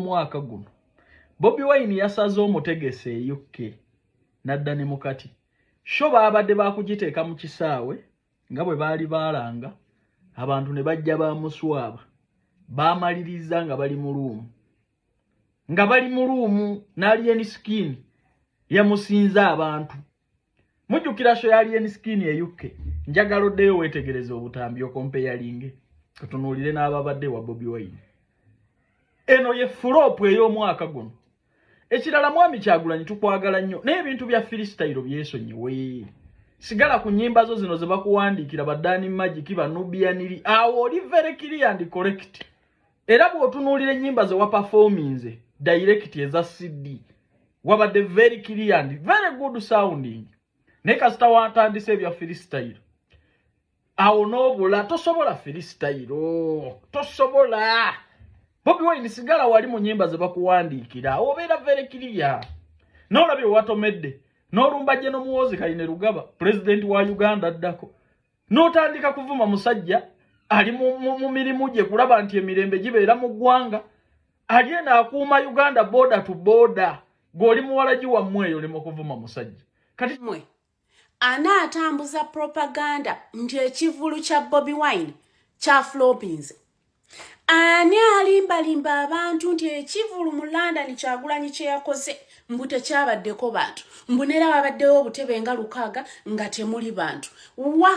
y'omwaka guno Bobi Wine yasaze omutegese e UK nadda ne mukati sho baabadde bakugiteeka mu kisaawe nga bwe baali baalanga abantu ne bajja bamuswaba baamaliriza nga bali mu luumu n'Alien Skin yamusinza abantu mujjukira sho y'Alien Skin e UK njagala oddeyo weetegereze obutambi okompeyalinge tutunuulire n'ababadde wa Bobi Wine eno ye flop ey'omwaka guno ekirala mwami Kyagulanyi tukwagala nnyo n'ebintu bya freestyle byesonyiwe sigala ku nnyimba zo zino ze bakuwandiikira baddaani Magic banubianiri awo oli very clear and correct era bw'otunuulira ennyimba ze waperforminze direct eza CD wabadde very clear and very good sounding ne kasita watandise ebya freestyle awo n'obula tosobola freestyle tosobola Bobi Wine sigala wali mu nnyimba ze bakuwandiikira obeera very clear n'olabye watomedde n'olumba gye n'omuwozi Kayine Rugaba president wa Uganda addako n'otandika kuvuma musajja ali mu mirimu gye kulaba nti emirembe gibeera mu ggwanga ali eno akuuma Uganda border to border g'oli muwala gi wammwe eyo olema okuvuma musajja kati mwe anaatambuza propaganda nti ekivulu kya Bobi Wine kya flopinze ani alimbalimba abantu nti ekivulu mu London Kyagulanyi kye yakoze mbu tekyabaddeko bantu mbunera babaddewo obutebe nga 6 nga temuli bantu wa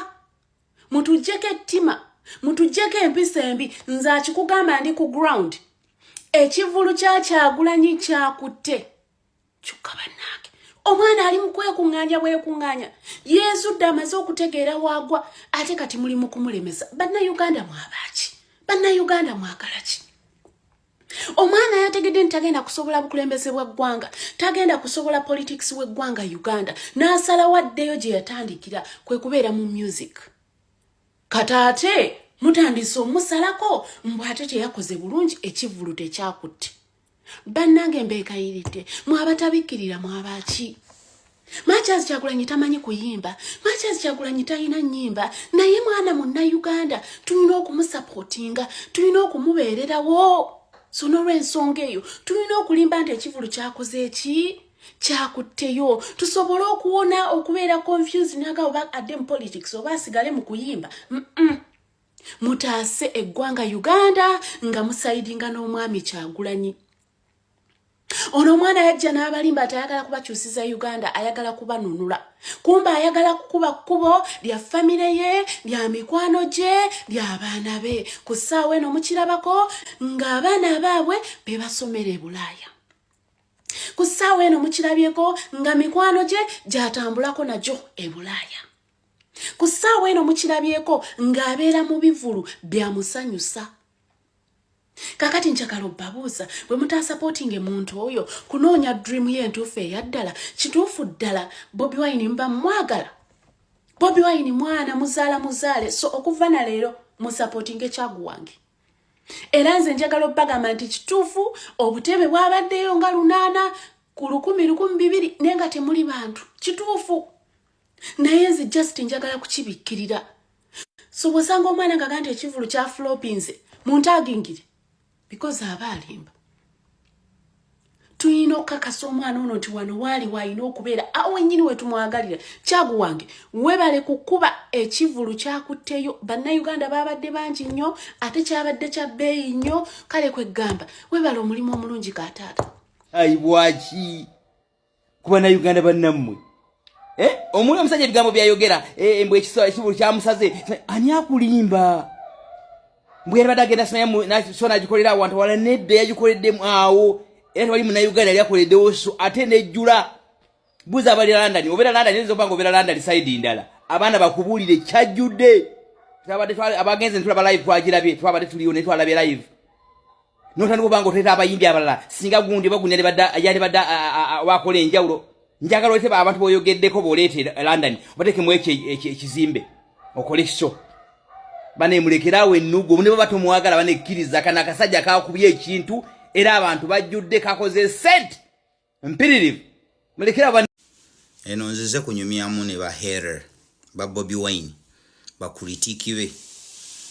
mutujjeko ettima mutujjeko empisa embi nze akikugamba ndi ku ground ekivulu kya Kyagulanyi kyakutte kyokka bannange omwana ali mu kwekuŋŋaanya yeesudde amaze okutegeera waagwa ate kati muli mu kumulemesa bannayuganda mwabaki bannayuganda mwagala ki omwana yategedde nti tagenda kusobola bukulembeze bwa ggwanga tagenda kusobola politics w'eggwanga Uganda n'asalawo addeyo gye yatandikira kwe kubeera mu music kataate mutandise omusalako mbw ate teyakoze bulungi ekivulu tekyakutte bannange mbeekayiridde mwabatabikkirira mwabaki Mathias Kyagulanyi tamanyi kuyimba Mathias Kyagulanyi talina nnyimba naye mwana munnayuganda tulina okumusupportinga tulina okumubeererawo so n'olw'ensonga eyo tulina okulimba nti ekivulu kyakoze eki kyakutteyo tusobole okuwona okubeera confused naga oba adde mu politics oba asigale mu kuyimba mutaase eggwanga Uganda nga musaidinga n'omwami Kyagulanyi ono omwana yajja n'abalimba atayagala kubakyusiza Uganda ayagala kubanunula kumba ayagala kukuba kkubo lya famire ye lya mikwano gye ly'abaana be ku ssaawa eno mukirabako ng'abaana baabwe be basomera e Bulaaya ku ssaawa eno mukirabyeko nga mikwano gye gyatambulako nagyo e Bulaaya ku ssaawa eno mukirabyeko ng'abeera mu bivulu byamusanyusa kakati njagala obbabuuza bwe mutasupportinge muntu oyo kunoonya dream ye entuufu eyaddala kituufu ddala Bobi Wine mba mwagala Bobi Wine mwana muzaale so okuva na leero musupportinge Kyagulanyi era nze njagala obbagamba nti kituufu obutebe bwabaddeyo nga 800 ku 1,200 naye nga temuli bantu kituufu naye nze just njagala kukibikkirira so bw'osanga omwana nga gandi ekivulu kya flopinze muntagingire because abalimba tuyina okukakasa omwana ono nti wano waali wayina okubeera awo ennyini wetumwagalira Kyagulanyi webale kukuba ekivulu kyakutteyo bannayuganda babadde bangi nnyo ate kyabadde kya bbeeyi nnyo kale kweggamba webale omulimu omulungi kataata ayi bwaki ku bannayuganda bannammwe omuli omusajja ebigambo byayogera mbwe ekivulu kyamusaze ani akulimba mbwe yali badde agenda so nagikolera awantu wala nedda yagikoleddemu awo era tewali munnayuganda yali akoleddewo so ate nejjula buuza abali London obeera London yinza okuba nga obeera London side ndala abaana bakubuulire kyajjudde abagenze netulaba live twagirabye twabadde tuliyo ne twalabye live n'otandika okuba nga oteeta abayimbi abalala singa gundi bagundi yali badde wakola enjawulo njagala olete abantu boyogeddeko b'oleete London obateekemu ekizimbe okole so bane mulekerawo ennugu ne baba tomwagala banekkiriza kana akasajja kakubye ekintu era abantu bajjudde kakoze sent mpiririvu mulekera eno nzize kunyumyamu ne baherer ba Bobi Wine bakulitiki be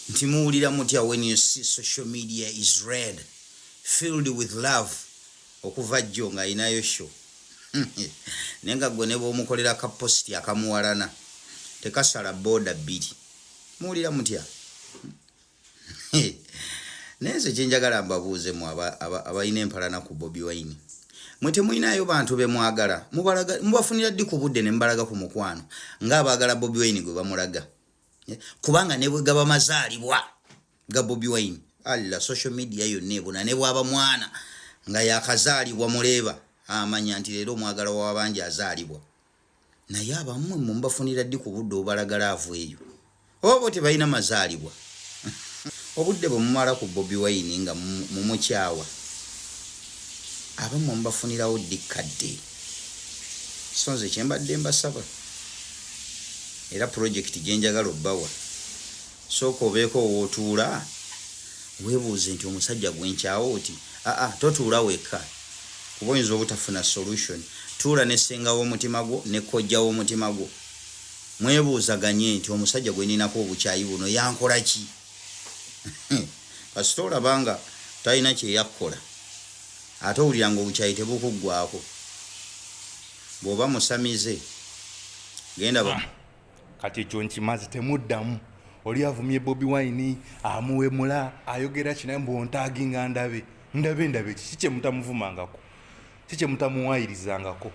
nti muwulira mutya when you see social media is red filled with love okuva jjo nga inayo show nenga gwe ne bw'omukolera ka post akamuwalana tekasala boda bbiri muwulira mutya nenze kyenjagala mbabuuze mu abalina empalana ku Bobi Wine mwe temulinayo bantu be mwagala mubafunira ddi ku budde ne mbalaga ku mukwano ng'abaagala Bobi Wine gwe bamulaga kubanga ne bwe gaba mazaalibwa ga Bobi Wine alla social media yonna ebona ne bwaba mwana nga yakazaalibwa muleeba amanya nti leero omwagala w'abangi azaalibwa naye abammwe mumbafunira ddi ku budde obalagala avu eyo obo tebalina mazaalibwa obudde bwe mumala ku Bobi Wine nga mumukyawa abammwe mbafunirawo ddi kadde so nze kyembadde mbasaba era project gyenjagala obbawa sooka obeeko wootuula weebuuze nti omusajja gwenkyawo oti totuula wekka kuba oyinza obutafuna solution tuula ne ssenga w'omutima gwo ne kojja w'omutima gwo mwebuuzaganye nti omusajja gwe ninako obukyayi buno yankola ki kasita olabanga talina kyeyakkola ate owulira nga obukyayi tebukuggwako bw'oba musamize genda kati ekyo nkimaze temuddamu oli avumye Bobi Wine amuwemula ayogera kinaye mbontaagi nga ndabe kiki kyemutamuvumangako kiki kyemutamuwayirizangako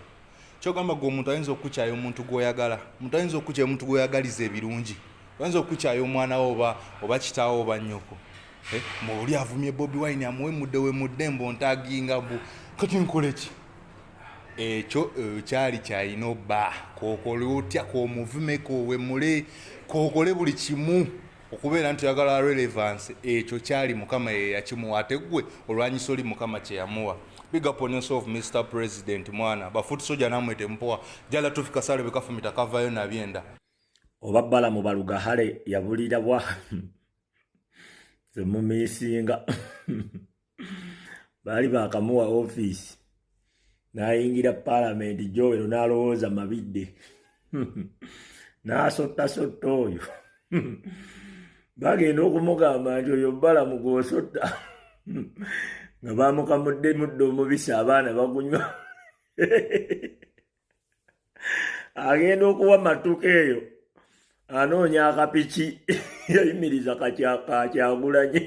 kyogamba gwe omuntu ayinza okukukyayo omuntu gw'oyagala omuntu ayinza okukukyayo omuntu gw'oyagaliza ebirungi ayinza okukukyayo omwana wo oba kitaawo oba nnyoko oli avumye Bobi Wine amuwemudde mbontaagi nga kati nkole ki ekyo kyali kyalina obba kookole otya k'omuvume k'owemule kookole buli kimu okubeera nti oyagala relevance ekyo kyali mukama yakimuwa ate gwe olwanyisa oli mukama kye yamuwa. Big up on yourself Mr. President mwana bafuti soja namwe tempoa jala tufika sale bekafumita kavayo na byenda obabbala mu baluga hale yabulira bwa zemumisinga bali bakamuwa office nayingira parliament Joel nalowooza mabidde nasotta oyo bagenda okumugamba nti oyo bbala mugosotta nga bamukamudde muddo omubisi abaana bagunywa agenda okuwa matuka eyo anoonya akapiki yayimiriza kakyagulanye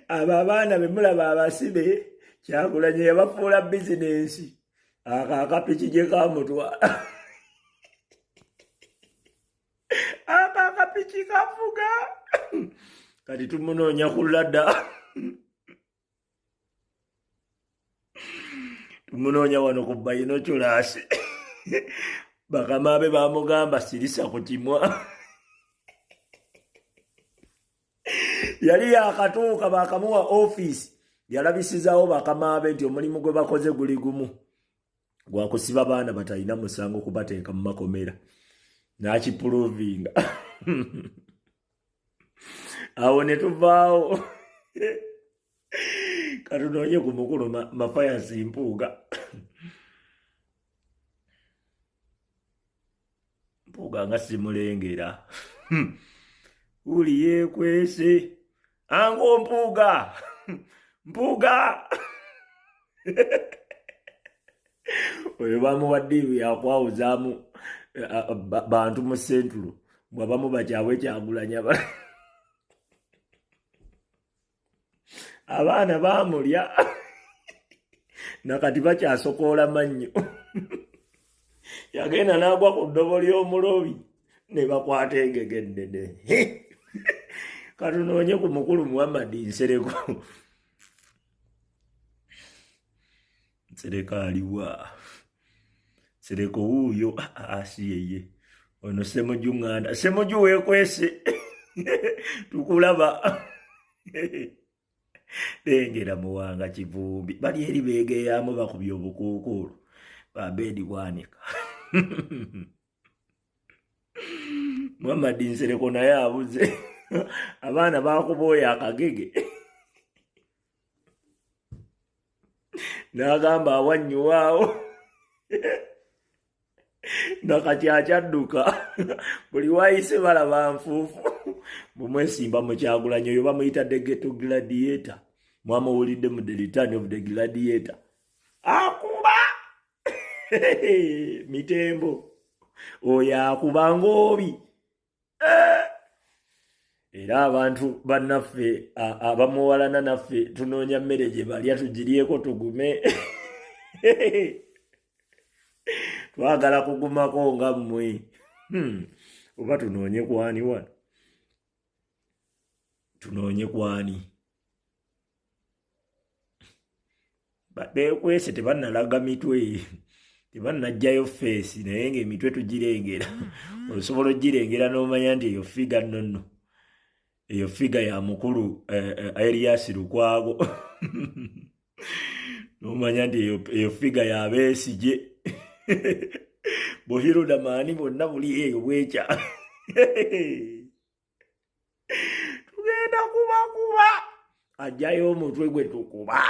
abo abaana bemulaba abasibe Kyagulanye yabafuula bizinensi akapiki gye kamutwala akapiki kafuga kati tumunoonya ku ladda tumunoonya wano ku bayinoculasi bakama be bamugamba sirisa ku kimwa yali yakatuuka bakamuwa office yalabisizaawo bakama be nti omulimu gwe bakoze guli gumu gwakusiba baana batalina musango kubateeka mu makomera nakipuruvinga awo ne tuvaawo katunoonye ku mukulu Mafayasi Mpuuga Mpuuga nga simulengera uli yeekwese ango Mpuuga oyo bamuwadde yakwawuzaamu bantu mu Central bwabamu bakyabwe Kyagulanya abaana baamulya nakati bakyasokoola mannyo yagenda n'agwa ku ddobo ly'omulobi ne bakwata engege ennene katunoonye ku mukulu Muhammad Nsereko aliwa Nsereko wuuyo asiyeye ono Ssemuju nganda Ssemuju weekwese tukulaba lengera Muwanga Kivumbi bali eri beegeyaamu bakubye obukuukuulu babedi bwanika Muhammad Nsereko naye abuze abaana bakubooya akagege n'agamba awanyuwaawo nakati akyadduka buli waayise balaba nfuufu mumwesimba Kyagulanyi oyo bamuyita the ghetto gladiator mwamuwulidde mu the return of the gladiator akuba mitembo oyo akuba ngoobi era abantu bannaffe abamuwalana naffe tunoonya mmere gye balya tugiryeko tugume twagala kugumako nga mmwe oba tunoonye kwani wano tunoonye kwani bekwese tebannalaga mitwe tebannajjayo feesi naye ng'emitwe tugirengera osobola ogirengera n'omanya nti eyo figa nonno eyo figa ya mukulu Elias Lukwago n'omanya nti eyo figa ya Besigye Buhiruda maani bonna buli eyo bwekya tugenda kuba ajjayo omutwe gwe tukuba